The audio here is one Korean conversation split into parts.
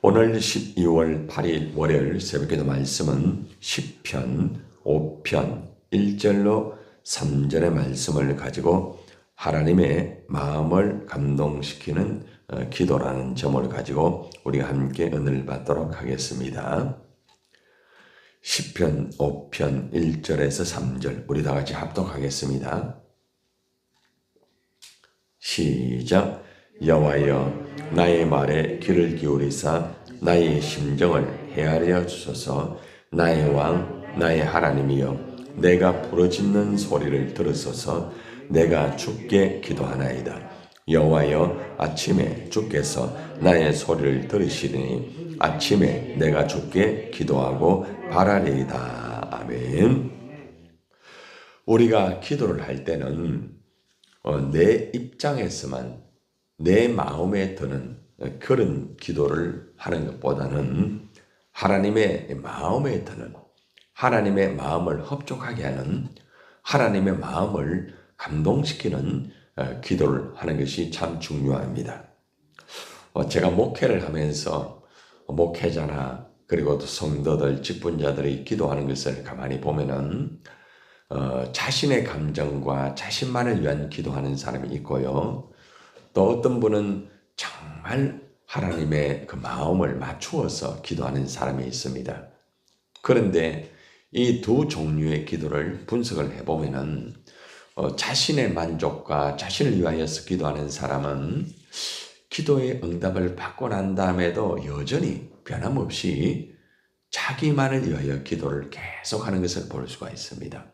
오늘 12월 8일 월요일 새벽기도 말씀은 시편 5편 1절로 3절의 말씀을 가지고 하나님의 마음을 감동시키는 기도라는 점을 가지고 우리가 함께 은혜를 받도록 하겠습니다. 시편 5편 1절에서 3절 우리 다 같이 합독하겠습니다. 시작. 여호와여 나의 말에 귀를 기울이사 나의 심정을 헤아려 주소서. 나의 왕 나의 하나님이여 내가 부르짖는 소리를 들으소서. 내가 주께 기도하나이다. 여호와여 아침에 주께서 나의 소리를 들으시리니 아침에 내가 주께 기도하고 바라리이다. 아멘. 우리가 기도를 할 때는 내 입장에서만 내 마음에 드는 그런 기도를 하는 것보다는 하나님의 마음에 드는, 하나님의 마음을 흡족하게 하는, 하나님의 마음을 감동시키는 기도를 하는 것이 참 중요합니다. 제가 목회를 하면서 목회자나 그리고 또 성도들, 직분자들이 기도하는 것을 가만히 보면은 자신의 감정과 자신만을 위한 기도하는 사람이 있고요. 또 어떤 분은 정말 하나님의 그 마음을 맞추어서 기도하는 사람이 있습니다. 그런데 이 두 종류의 기도를 분석을 해보면은 자신의 만족과 자신을 위하여서 기도하는 사람은 기도의 응답을 받고 난 다음에도 여전히 변함없이 자기만을 위하여 기도를 계속하는 것을 볼 수가 있습니다.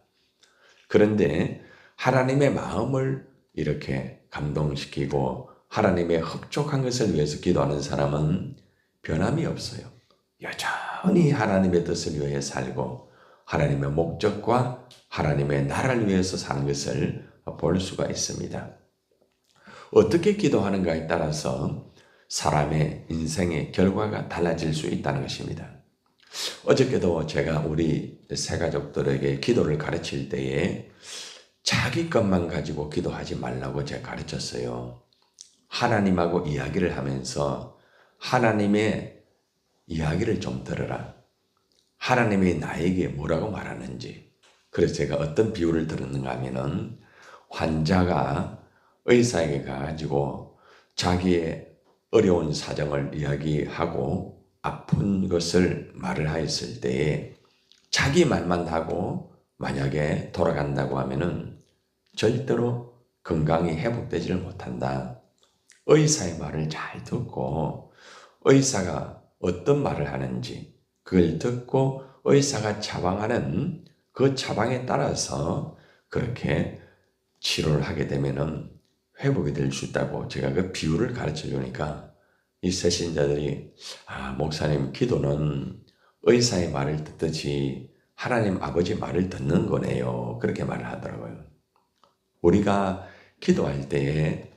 그런데 하나님의 마음을 이렇게 감동시키고 하나님의 흡족한 것을 위해서 기도하는 사람은 변함이 없어요. 여전히 하나님의 뜻을 위해 살고 하나님의 목적과 하나님의 나라를 위해서 사는 것을 볼 수가 있습니다. 어떻게 기도하는가에 따라서 사람의 인생의 결과가 달라질 수 있다는 것입니다. 어저께도 제가 우리 세 가족들에게 기도를 가르칠 때에 자기 것만 가지고 기도하지 말라고 제가 가르쳤어요. 하나님하고 이야기를 하면서 하나님의 이야기를 좀 들어라. 하나님이 나에게 뭐라고 말하는지. 그래서 제가 어떤 비유를 들었는가 하면은 환자가 의사에게 가가지고 자기의 어려운 사정을 이야기하고 아픈 것을 말을 하였을 때에 자기 말만 하고 만약에 돌아간다고 하면은 절대로 건강이 회복되지를 못한다. 의사의 말을 잘 듣고 의사가 어떤 말을 하는지 그걸 듣고 의사가 처방하는 그 처방에 따라서 그렇게 치료를 하게 되면은 회복이 될 수 있다고 제가 그 비유를 가르쳐 주니까 이 새신자들이 목사님 기도는 의사의 말을 듣듯이 하나님 아버지 말을 듣는 거네요. 그렇게 말을 하더라고요. 우리가 기도할 때에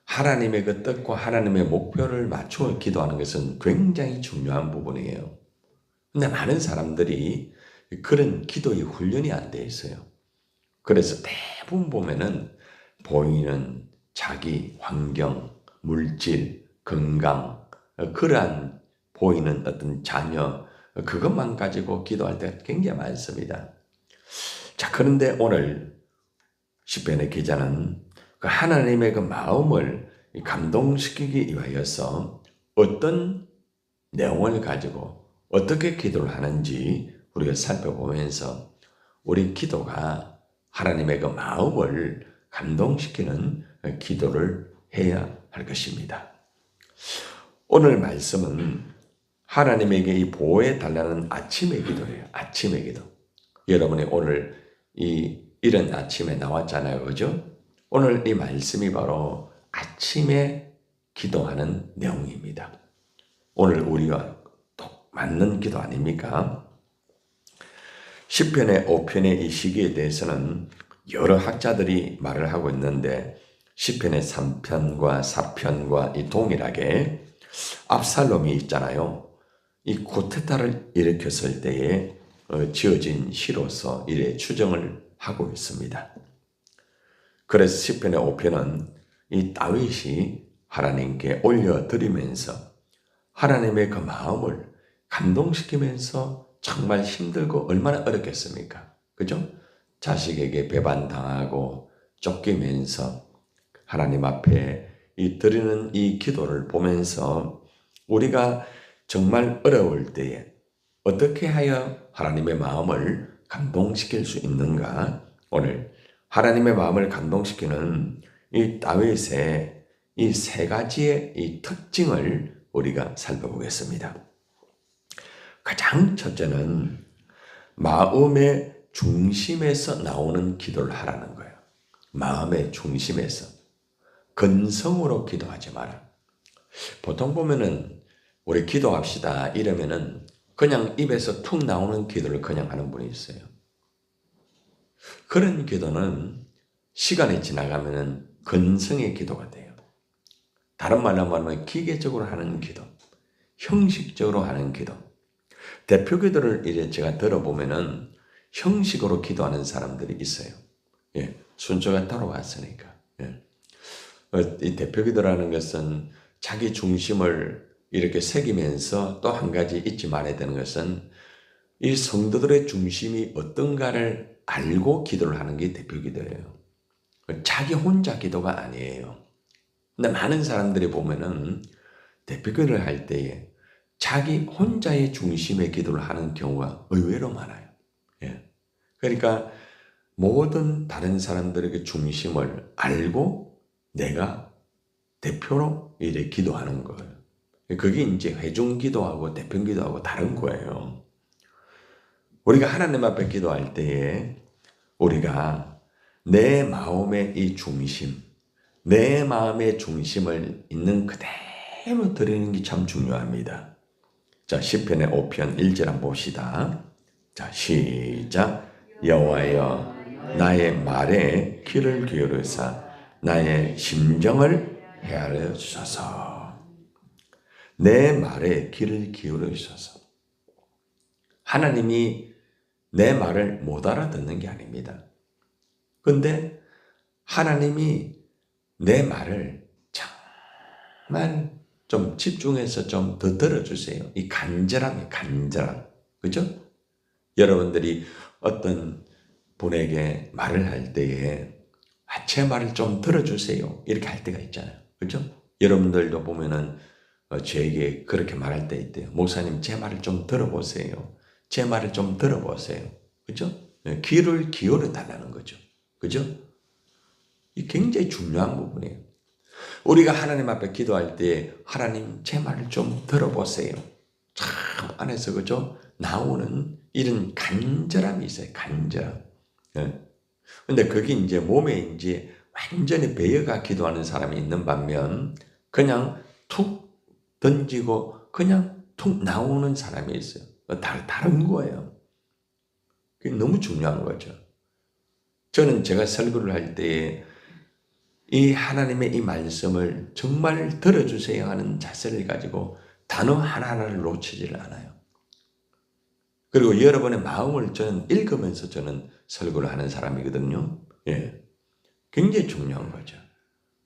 하나님의 그 뜻과 하나님의 목표를 맞추어 기도하는 것은 굉장히 중요한 부분이에요. 근데 많은 사람들이 그런 기도의 훈련이 안 돼 있어요. 그래서 대부분 보면은 보이는 자기 환경, 물질, 건강, 그러한 보이는 어떤 자녀, 그것만 가지고 기도할 때가 굉장히 많습니다. 자, 그런데 오늘 시편의 기자는 그 하나님의 그 마음을 감동시키기 위하여서 어떤 내용을 가지고 어떻게 기도를 하는지 우리가 살펴보면서 우리 기도가 하나님의 그 마음을 감동시키는 기도를 해야 할 것입니다. 오늘 말씀은 하나님에게 이 보호해 달라는 아침의 기도예요. 아침의 기도. 여러분이 오늘 이런 아침에 나왔잖아요. 그죠? 오늘 이 말씀이 바로 아침에 기도하는 내용입니다. 오늘 우리와 꼭 맞는 기도 아닙니까? 시편의 5편의 이 시기에 대해서는 여러 학자들이 말을 하고 있는데 시편의 3편과 4편과 이 동일하게 압살롬이 있잖아요. 이 쿠데타를 일으켰을 때에 지어진 시로서 이래 추정을 하고 있습니다. 그래서 시편의 5편은 이 다윗이 하나님께 올려드리면서 하나님의 그 마음을 감동시키면서 정말 힘들고 얼마나 어렵겠습니까? 그죠? 자식에게 배반당하고 쫓기면서 하나님 앞에 드리는 이 기도를 보면서 우리가 정말 어려울 때에 어떻게 하여 하나님의 마음을 감동시킬 수 있는가? 오늘 하나님의 마음을 감동시키는 이 다윗의 이 세 가지의 이 특징을 우리가 살펴보겠습니다. 가장 첫째는 마음의 중심에서 나오는 기도를 하라는 거예요. 마음의 중심에서. 근성으로 기도하지 마라. 보통 보면은 우리 기도합시다 이러면은 그냥 입에서 툭 나오는 기도를 그냥 하는 분이 있어요. 그런 기도는 시간이 지나가면은 근성의 기도가 돼요. 다른 말로 말하면 기계적으로 하는 기도, 형식적으로 하는 기도. 대표 기도를 이제 제가 들어보면은 형식으로 기도하는 사람들이 있어요. 예, 순서가 따로 왔으니까. 예. 이 대표 기도라는 것은 자기 중심을 이렇게 새기면서 또 한 가지 잊지 말아야 되는 것은 이 성도들의 중심이 어떤가를 알고 기도를 하는 게 대표 기도예요. 자기 혼자 기도가 아니에요. 근데 많은 사람들이 보면은 대표 기도를 할 때에 자기 혼자의 중심의 기도를 하는 경우가 의외로 많아요. 예. 그러니까 모든 다른 사람들에게 중심을 알고 내가 대표로 이렇게 기도하는 거예요. 그게 이제 회중 기도하고 대표 기도하고 다른 거예요. 우리가 하나님 앞에 기도할 때에 우리가 내 마음의 이 중심, 내 마음의 중심을 있는 그대로 드리는 게 참 중요합니다. 자, 시편의 5편 1절 한번 봅시다. 자, 시작. 여호와여 나의 말에 귀를 기울이사 나의 심정을 헤아려 주소서. 내 말에 귀를 기울여 주소서. 하나님이 내 말을 못 알아듣는 게 아닙니다. 근데 하나님이 내 말을 정말 좀 집중해서 좀 더 들어주세요. 이 간절함이 간절함. 그죠? 여러분들이 어떤 분에게 말을 할 때에 제 말을 좀 들어주세요. 이렇게 할 때가 있잖아요. 그죠? 여러분들도 보면은 저에게 그렇게 말할 때 있대요. 목사님, 제 말을 좀 들어보세요. 제 말을 좀 들어보세요. 그죠? 귀를 기울여 달라는 거죠. 그죠? 이 굉장히 중요한 부분이에요. 우리가 하나님 앞에 기도할 때 하나님 제 말을 좀 들어보세요. 참 안에서 그죠? 나오는 이런 간절함이 있어요. 간절함. 근데 그게 이제 몸에 이제 완전히 배어가 기도하는 사람이 있는 반면 그냥 툭 던지고 그냥 툭 나오는 사람이 있어요. 다른 거예요. 그게 너무 중요한 거죠. 저는 제가 설교를 할 때 이 하나님의 이 말씀을 정말 들어주세요 하는 자세를 가지고 단어 하나하나를 놓치지를 않아요. 그리고 여러분의 마음을 저는 읽으면서 저는 설교를 하는 사람이거든요. 예. 굉장히 중요한 거죠.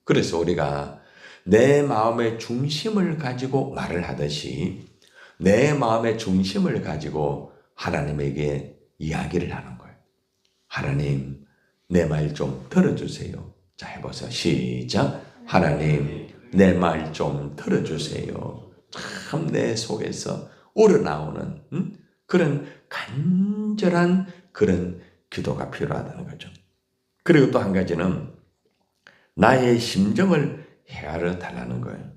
그래서 우리가 내 마음의 중심을 가지고 말을 하듯이 내 마음의 중심을 가지고 하나님에게 이야기를 하는 거예요. 하나님, 내 말 좀 들어주세요. 자, 해보세요. 시작. 하나님, 내 말 좀 들어주세요. 참 내 속에서 우러나오는 그런 간절한 그런 기도가 필요하다는 거죠. 그리고 또 한 가지는 나의 심정을 헤아려 달라는 거예요.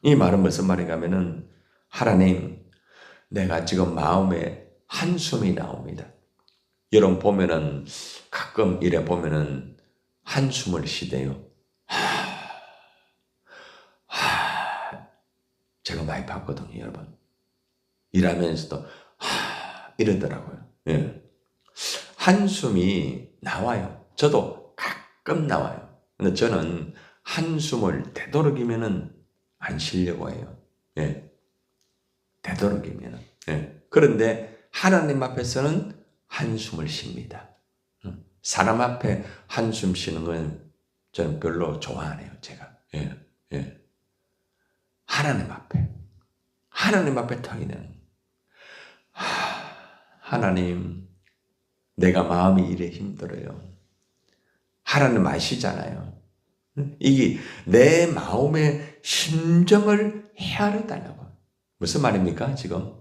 이 말은 무슨 말인가 하면은 하나님, 내가 지금 마음에 한숨이 나옵니다. 여러분 보면은 가끔 이래 보면은 한숨을 쉬대요. 제가 많이 봤거든요, 여러분. 일하면서도 이러더라고요. 예. 한숨이 나와요. 저도 가끔 나와요. 근데 저는 한숨을 되도록이면은 안 쉬려고 해요. 예. 되도록이면은. 예. 그런데 하나님 앞에서는 한숨을 쉽니다. 사람 앞에 한숨 쉬는 건 저는 별로 좋아 안 해요, 제가. 예. 예. 하나님 앞에. 하나님 앞에 토해내는. 하나님, 내가 마음이 이래 힘들어요. 하나님 아시잖아요. 이게 내 마음의 심정을 헤아려 달라고. 무슨 말입니까, 지금?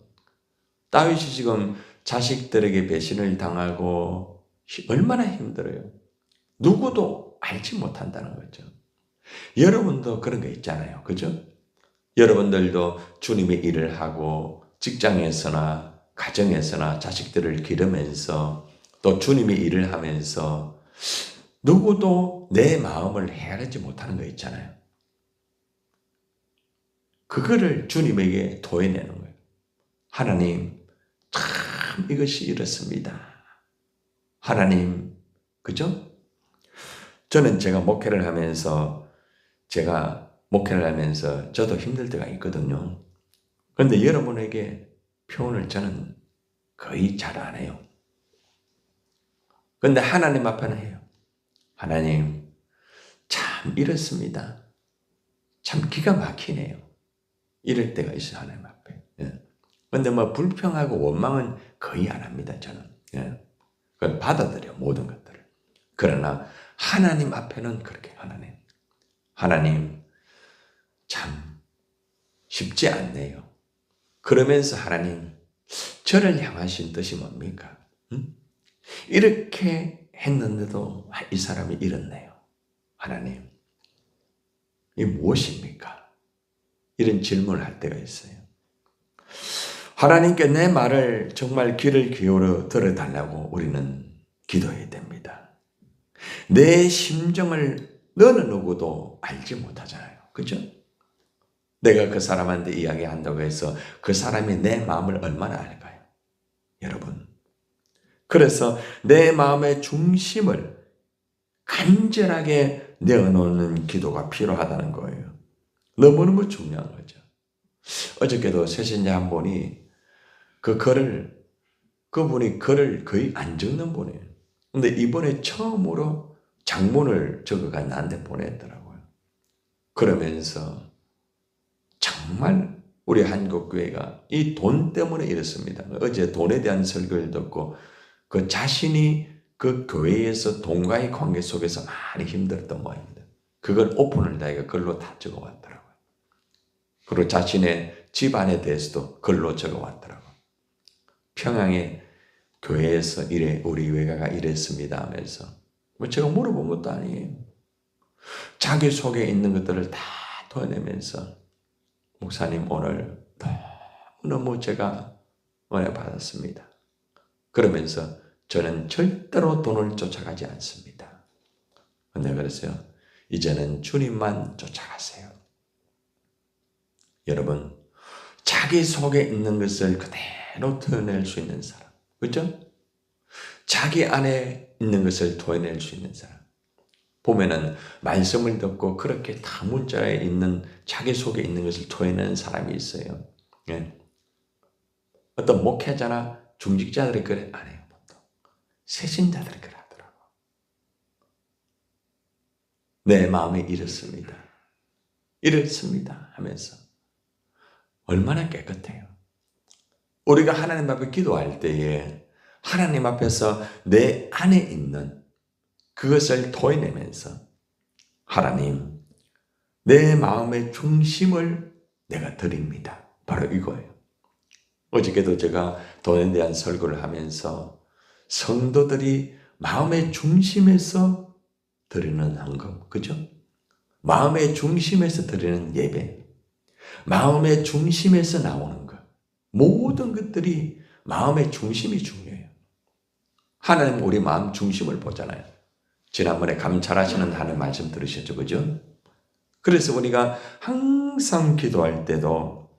다윗이 지금 자식들에게 배신을 당하고 얼마나 힘들어요. 누구도 알지 못한다는 거죠. 여러분도 그런 거 있잖아요. 그죠? 여러분들도 주님의 일을 하고 직장에서나 가정에서나 자식들을 기르면서 또 주님의 일을 하면서 누구도 내 마음을 헤아리지 못하는 거 있잖아요. 그거를 주님에게 토해내는 거예요. 하나님, 참 이것이 이렇습니다. 하나님, 그죠? 저는 제가 목회를 하면서 저도 힘들 때가 있거든요. 그런데 여러분에게 표현을 저는 거의 잘 안 해요. 그런데 하나님 앞에는 해요. 하나님, 참 이렇습니다. 참 기가 막히네요. 이럴 때가 있어요, 하나님 앞에. 그런데 뭐 불평하고 원망은 거의 안 합니다, 저는. 그걸 받아들여, 모든 것들을. 그러나 하나님 앞에는 그렇게 하나님, 참 쉽지 않네요. 그러면서 하나님, 저를 향하신 뜻이 뭡니까? 이렇게 했는데도 이 사람이 이렇네요. 하나님, 이 무엇입니까? 이런 질문을 할 때가 있어요. 하나님께 내 말을 정말 귀를 기울여 들어달라고 우리는 기도해야 됩니다. 내 심정을 어느 누구도 알지 못하잖아요. 그죠? 내가 그 사람한테 이야기한다고 해서 그 사람이 내 마음을 얼마나 알까요? 여러분. 그래서 내 마음의 중심을 간절하게 내어놓는 기도가 필요하다는 거예요. 너무너무 중요한 거죠. 어저께도 새신자 한 분이 그분이 글을 거의 안 적는 분이에요. 근데 이번에 처음으로 장문을 적어가 나한테 보냈더라고요. 그러면서 정말 우리 한국교회가 이 돈 때문에 이렇습니다. 어제 돈에 대한 설교를 듣고 그 자신이 그 교회에서 돈과의 관계 속에서 많이 힘들었던 모양입니다. 그걸 오픈을 다해가 글로 다 적어왔더라고요. 그리고 자신의 집안에 대해서도 글로 적어왔더라고요. 평양의 교회에서 우리 외가가 이랬습니다 하면서 뭐 제가 물어본 것도 아니에요. 자기 속에 있는 것들을 다 토해내면서 목사님 오늘 너무 제가 은혜 받았습니다. 그러면서 저는 절대로 돈을 쫓아가지 않습니다. 근데 그랬어요. 이제는 주님만 쫓아가세요. 여러분, 자기 속에 있는 것을 그대로 토해낼 수 있는 사람. 그렇죠? 자기 안에 있는 것을 토해낼 수 있는 사람. 보면은 말씀을 듣고 그렇게 다 문자에 있는 자기 속에 있는 것을 토해내는 사람이 있어요. 예. 어떤 목회자나 중직자들이 그래 안 해요. 보통. 새신자들이 그래 하더라고. 내 마음이 이렇습니다. 이렇습니다 하면서 얼마나 깨끗해요. 우리가 하나님 앞에 기도할 때에 하나님 앞에서 내 안에 있는 그것을 토해내면서 하나님, 내 마음의 중심을 내가 드립니다. 바로 이거예요. 어저께도 제가 돈에 대한 설교를 하면서 성도들이 마음의 중심에서 드리는 헌금, 그죠? 마음의 중심에서 드리는 예배, 마음의 중심에서 나오는 것, 모든 것들이 마음의 중심이 중요해요. 하나님 우리 마음 중심을 보잖아요. 지난번에 감찰하시는 하는 말씀 들으셨죠, 그죠? 그래서 우리가 항상 기도할 때도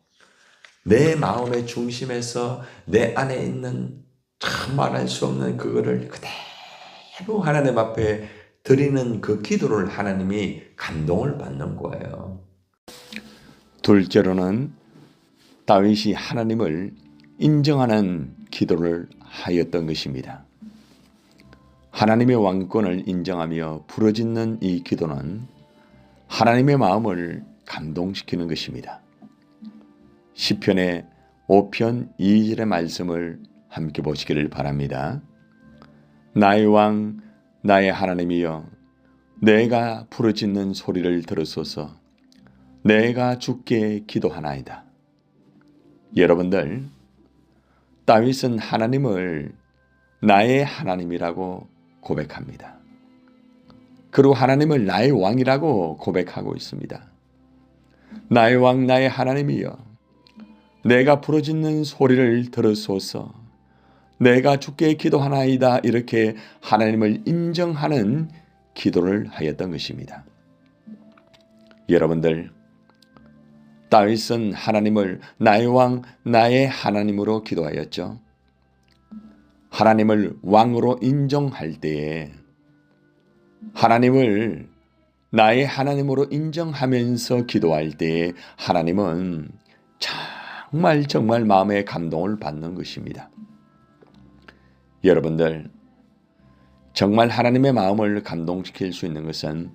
내 마음의 중심에서 내 안에 있는 참 말할 수 없는 그거를 그대로 하나님 앞에 드리는 그 기도를 하나님이 감동을 받는 거예요. 둘째로는 다윗이 하나님을 인정하는 기도를 하였던 것입니다. 하나님의 왕권을 인정하며 부르짖는 이 기도는 하나님의 마음을 감동시키는 것입니다. 시편의 5편 2절의 말씀을 함께 보시기를 바랍니다. 나의 왕 나의 하나님이여, 내가 부르짖는 소리를 들으소서. 내가 주께 기도하나이다. 여러분들, 다윗은 하나님을 나의 하나님이라고 고백합니다. 그리고 하나님을 나의 왕이라고 고백하고 있습니다. 나의 왕 나의 하나님이여, 내가 부르짖는 소리를 들으소서. 내가 주께 기도하나이다. 이렇게 하나님을 인정하는 기도를 하였던 것입니다. 여러분들, 다윗은 하나님을 나의 왕 나의 하나님으로 기도하였죠. 하나님을 왕으로 인정할 때에 하나님을 나의 하나님으로 인정하면서 기도할 때에 하나님은 정말 마음의 감동을 받는 것입니다. 여러분들, 정말 하나님의 마음을 감동시킬 수 있는 것은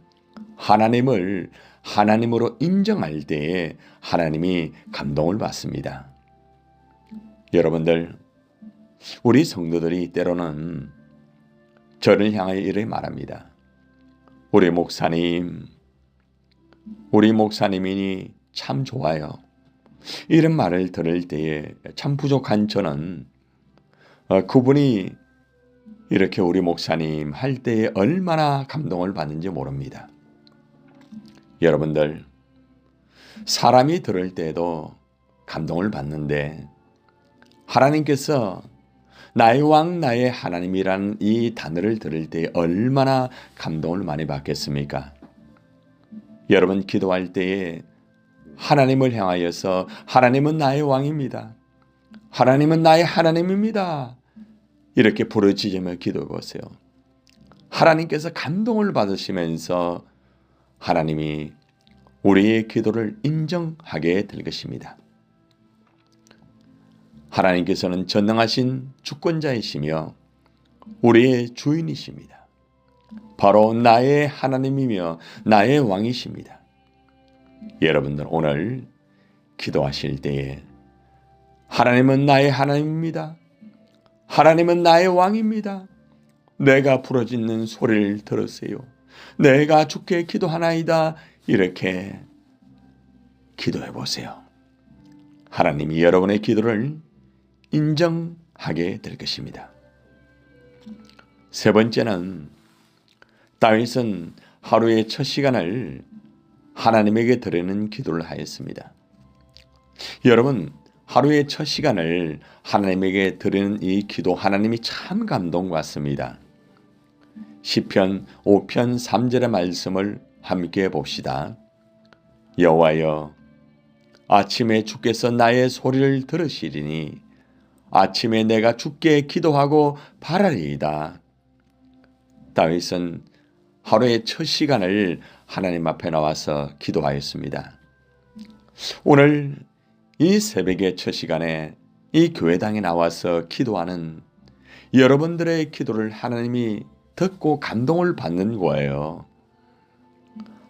하나님을 하나님으로 인정할 때에 하나님이 감동을 받습니다. 여러분들, 우리 성도들이 때로는 저를 향하여 이렇게 말합니다. 우리 목사님이니 참 좋아요. 이런 말을 들을 때에 참 부족한 저는 그분이 이렇게 우리 목사님 할 때에 얼마나 감동을 받는지 모릅니다. 여러분들, 사람이 들을 때에도 감동을 받는데 하나님께서 나의 왕 나의 하나님이라는 이 단어를 들을 때 얼마나 감동을 많이 받겠습니까? 여러분, 기도할 때에 하나님을 향하여서 하나님은 나의 왕입니다. 하나님은 나의 하나님입니다. 이렇게 부르짖으며 기도해 보세요. 하나님께서 감동을 받으시면서 하나님이 우리의 기도를 인정하게 될 것입니다. 하나님께서는 전능하신 주권자이시며 우리의 주인이십니다. 바로 나의 하나님이며 나의 왕이십니다. 여러분들, 오늘 기도하실 때에 하나님은 나의 하나님입니다. 하나님은 나의 왕입니다. 내가 부르짖는 소리를 들으세요. 내가 주께 기도하나이다. 이렇게 기도해 보세요. 하나님이 여러분의 기도를 인정하게 될 것입니다. 세 번째는, 다윗은 하루의 첫 시간을 하나님에게 드리는 기도를 하였습니다. 여러분, 하루의 첫 시간을 하나님에게 드리는 이 기도, 하나님이 참 감동받습니다. 시편 5편 3절의 말씀을 함께 봅시다. 여호와여, 아침에 주께서 나의 소리를 들으시리니 아침에 내가 주께 기도하고 바라리이다. 다윗은 하루의 첫 시간을 하나님 앞에 나와서 기도하였습니다. 오늘 이 새벽의 첫 시간에 이 교회당에 나와서 기도하는 여러분들의 기도를 하나님이 듣고 감동을 받는 거예요.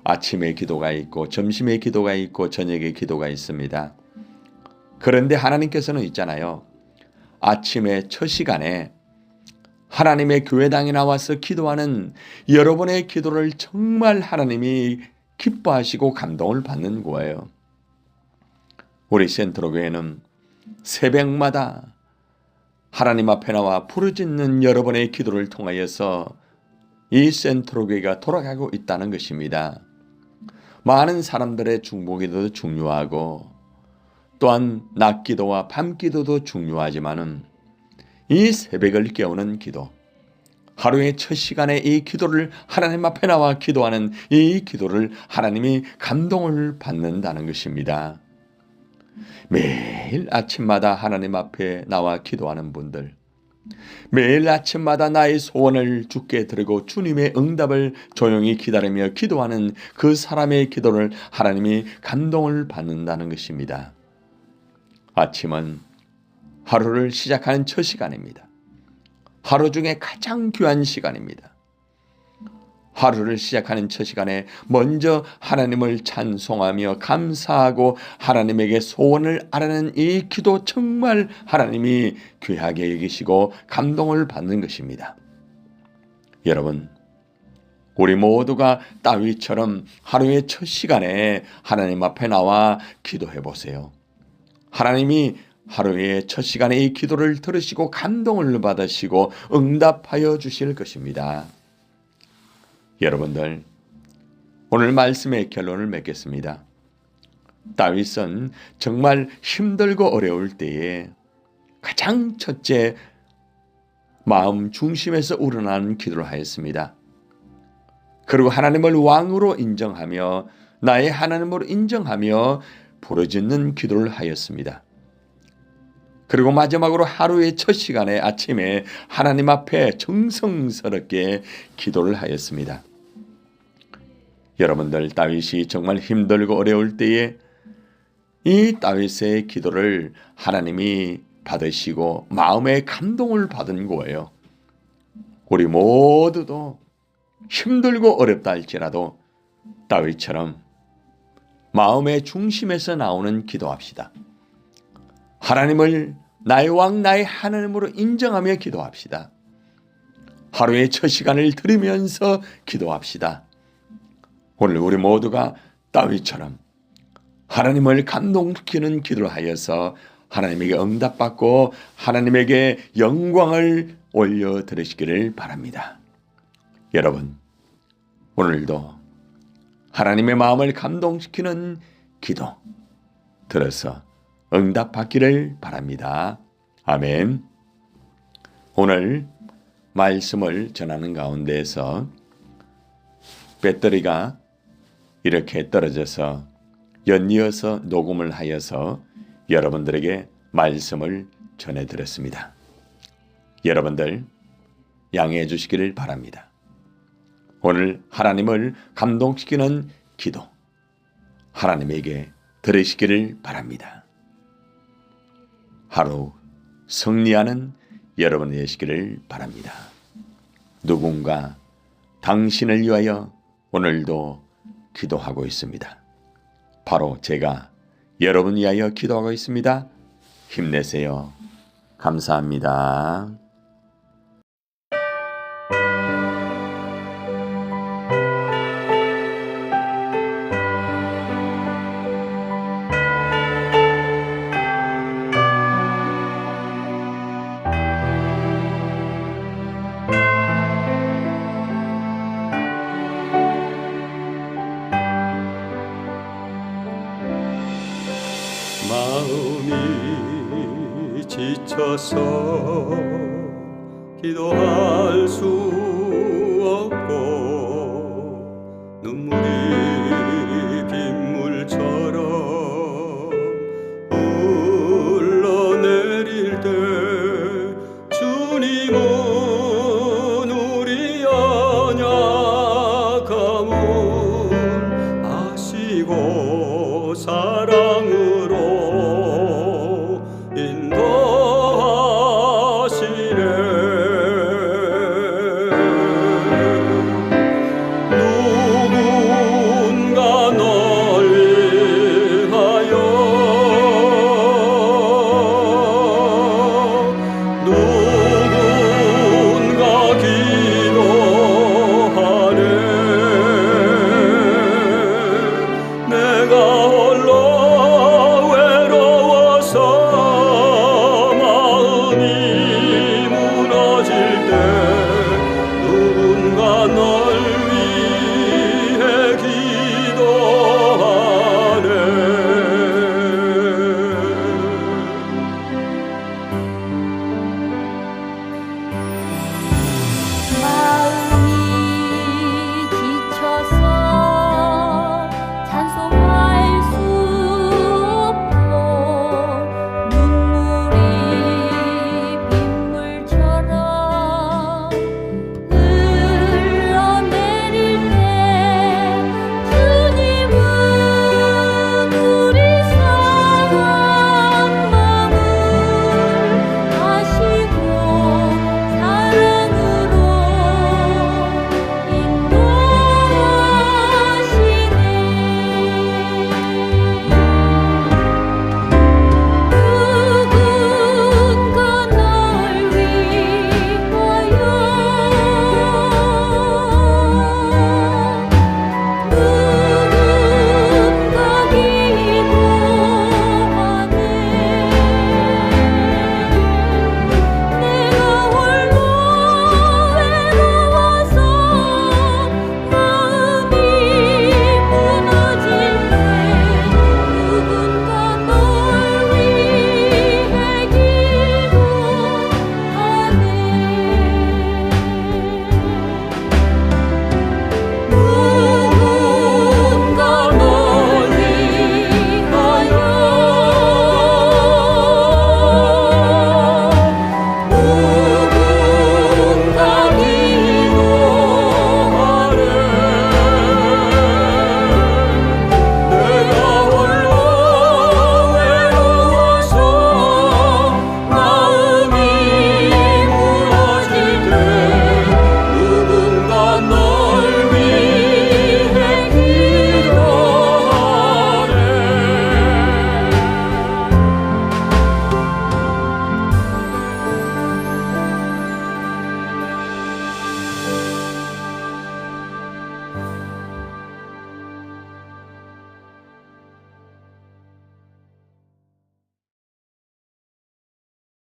아침에 기도가 있고 점심에 기도가 있고 저녁에 기도가 있습니다. 그런데 하나님께서는 있잖아요. 아침에 첫 시간에 하나님의 교회당에 나와서 기도하는 여러분의 기도를 정말 하나님이 기뻐하시고 감동을 받는 거예요. 우리 센트로교회는 새벽마다 하나님 앞에 나와 부르짖는 여러분의 기도를 통하여서 이 센트로교회가 돌아가고 있다는 것입니다. 많은 사람들의 중보기도도 중요하고 또한 낮기도와 밤기도도 중요하지만은 이 새벽을 깨우는 기도, 하루의 첫 시간에 이 기도를 하나님 앞에 나와 기도하는 이 기도를 하나님이 감동을 받는다는 것입니다. 매일 아침마다 하나님 앞에 나와 기도하는 분들, 매일 아침마다 나의 소원을 주께 드리고 주님의 응답을 조용히 기다리며 기도하는 그 사람의 기도를 하나님이 감동을 받는다는 것입니다. 아침은 하루를 시작하는 첫 시간입니다. 하루 중에 가장 귀한 시간입니다. 하루를 시작하는 첫 시간에 먼저 하나님을 찬송하며 감사하고 하나님에게 소원을 아뢰는 이 기도, 정말 하나님이 귀하게 여기시고 감동을 받는 것입니다. 여러분, 우리 모두가 다윗처럼 하루의 첫 시간에 하나님 앞에 나와 기도해 보세요. 하나님이 하루의 첫 시간에 이 기도를 들으시고 감동을 받으시고 응답하여 주실 것입니다. 여러분들, 오늘 말씀의 결론을 맺겠습니다. 다윗은 정말 힘들고 어려울 때에 가장 첫째 마음 중심에서 우러나는 기도를 하였습니다. 그리고 하나님을 왕으로 인정하며 나의 하나님으로 인정하며 부르짖는 기도를 하였습니다. 그리고 마지막으로 하루의 첫 시간에 아침에 하나님 앞에 정성스럽게 기도를 하였습니다. 여러분들, 다윗이 정말 힘들고 어려울 때에 이 다윗의 기도를 하나님이 받으시고 마음의 감동을 받은 거예요. 우리 모두도 힘들고 어렵다 할지라도 다윗처럼 마음의 중심에서 나오는 기도합시다. 하나님을 나의 왕, 나의 하나님으로 인정하며 기도합시다. 하루의 첫 시간을 들으면서 기도합시다. 오늘 우리 모두가 다윗처럼 하나님을 감동시키는 기도를 하여서 하나님에게 응답받고 하나님에게 영광을 올려드리시기를 바랍니다. 여러분, 오늘도 하나님의 마음을 감동시키는 기도 들어서 응답받기를 바랍니다. 아멘. 오늘 말씀을 전하는 가운데에서 배터리가 이렇게 떨어져서 연이어서 녹음을 하여서 여러분들에게 말씀을 전해드렸습니다. 여러분들 양해해 주시기를 바랍니다. 오늘 하나님을 감동시키는 기도 하나님에게 들으시기를 바랍니다. 하루 승리하는 여러분 되시기를 바랍니다. 누군가 당신을 위하여 오늘도 기도하고 있습니다. 바로 제가 여러분 위하여 기도하고 있습니다. 힘내세요. 감사합니다. 마음이 지쳐서 기도할 수